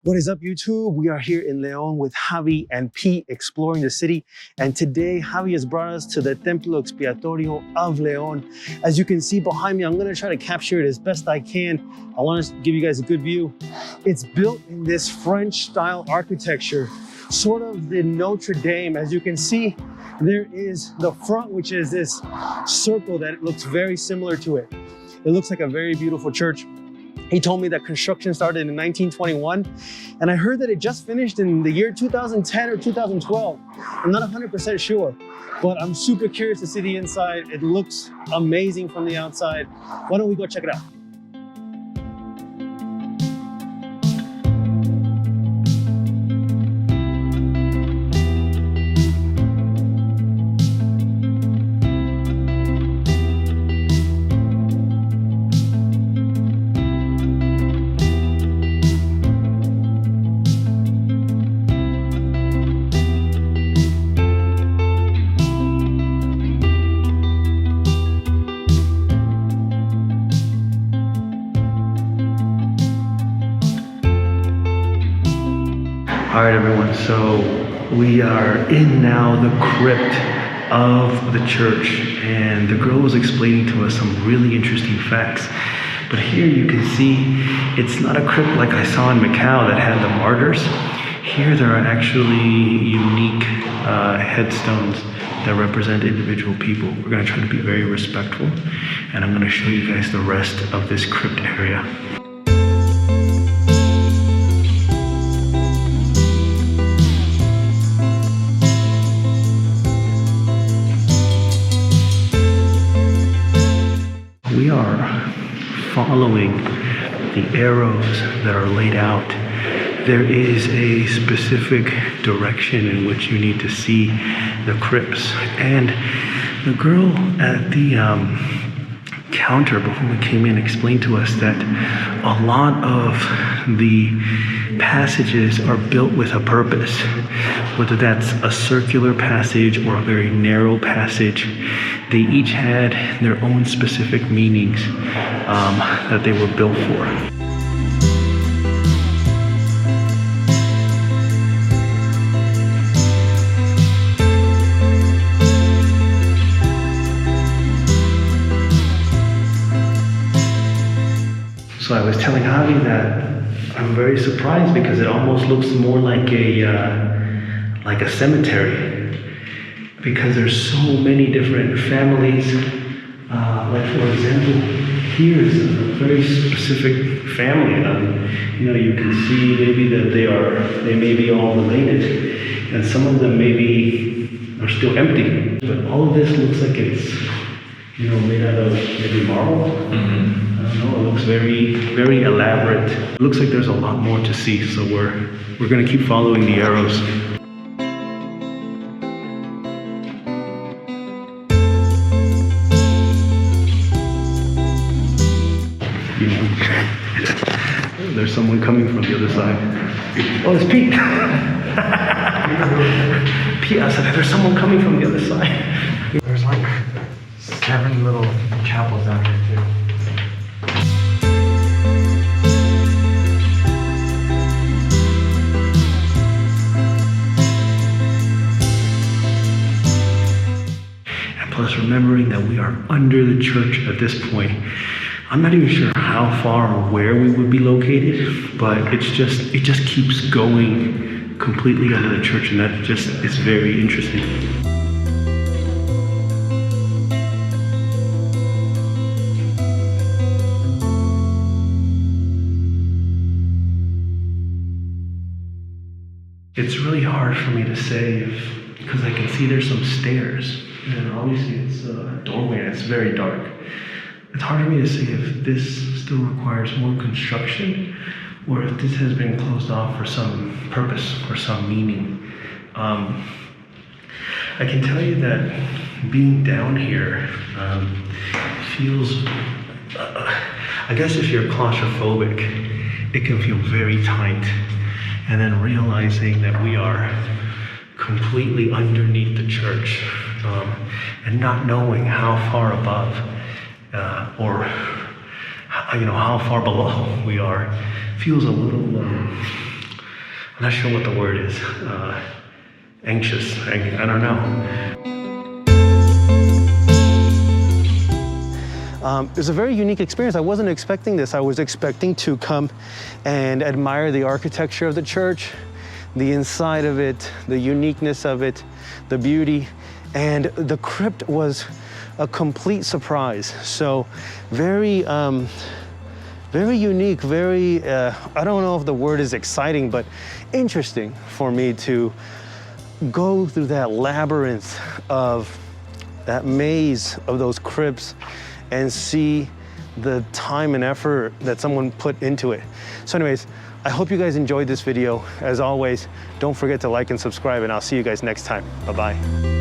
What is up, YouTube? We are here in León with Javi and Pete exploring the city. And today, Javi has brought us to the Templo Expiatorio of León. As you can see behind me, I'm gonna try to capture it as best I can. I want to give you guys a good view. It's built in this French style architecture, sort of the Notre Dame. As you can see, there is the front, which is this circle that looks very similar to it. It looks like a very beautiful church. He told me that construction started in 1921, and I heard that it just finished in the year 2010 or 2012. I'm not 100% sure, but I'm super curious to see the inside. It looks amazing from the outside. Why don't we go check it out? All right, everyone, so we are in now the crypt of the church, and the girl was explaining to us some really interesting facts. But here you can see it's not a crypt like I saw in Macau that had the martyrs. Here there are actually unique headstones that represent individual people. We're gonna try to be very respectful, and I'm gonna show you guys the rest of this crypt area. We are following the arrows that are laid out. There is a specific direction in which you need to see the crypts. And the girl at the counter before we came in explained to us that a lot of the passages are built with a purpose, whether that's a circular passage or a very narrow passage. They each had their own specific meanings that they were built for. So I was telling Javi that I'm very surprised because it almost looks more like a cemetery, because there's so many different families. Like for example, here is a very specific family. You can see maybe that they may be all related, and some of them maybe are still empty. But all of this looks like it's made out of maybe marble. I don't know. It looks very, very elaborate. It looks like there's a lot more to see. So we're gonna keep following the arrows. There's someone coming from the other side. Oh, it's Pete. Pete, I said, there's someone coming from the other side. There's like 7 little chapels down here too. And plus remembering that we are under the church at this point. I'm not even sure how far or where we would be located, but it just keeps going completely under the church, and that just is very interesting. It's really hard for me to say because I can see there's some stairs, and obviously it's a doorway and it's very dark. It's hard for me to say if this still requires more construction or if this has been closed off for some purpose or some meaning. I can tell you that being down here feels, I guess if you're claustrophobic, it can feel very tight. And then realizing that we are completely underneath the church and not knowing how far above or how far below we are feels a little I'm not sure what the word is. Anxious. I don't know. It was a very unique experience. I wasn't expecting this. I was expecting to come and admire the architecture of the church, the inside of it, the uniqueness of it, the beauty, and the crypt was a complete surprise. So very, very unique, very, I don't know if the word is exciting, but interesting for me to go through that labyrinth of that maze of those crypts and see the time and effort that someone put into it. So anyways, I hope you guys enjoyed this video. As always, don't forget to like and subscribe, and I'll see you guys next time. Bye-bye.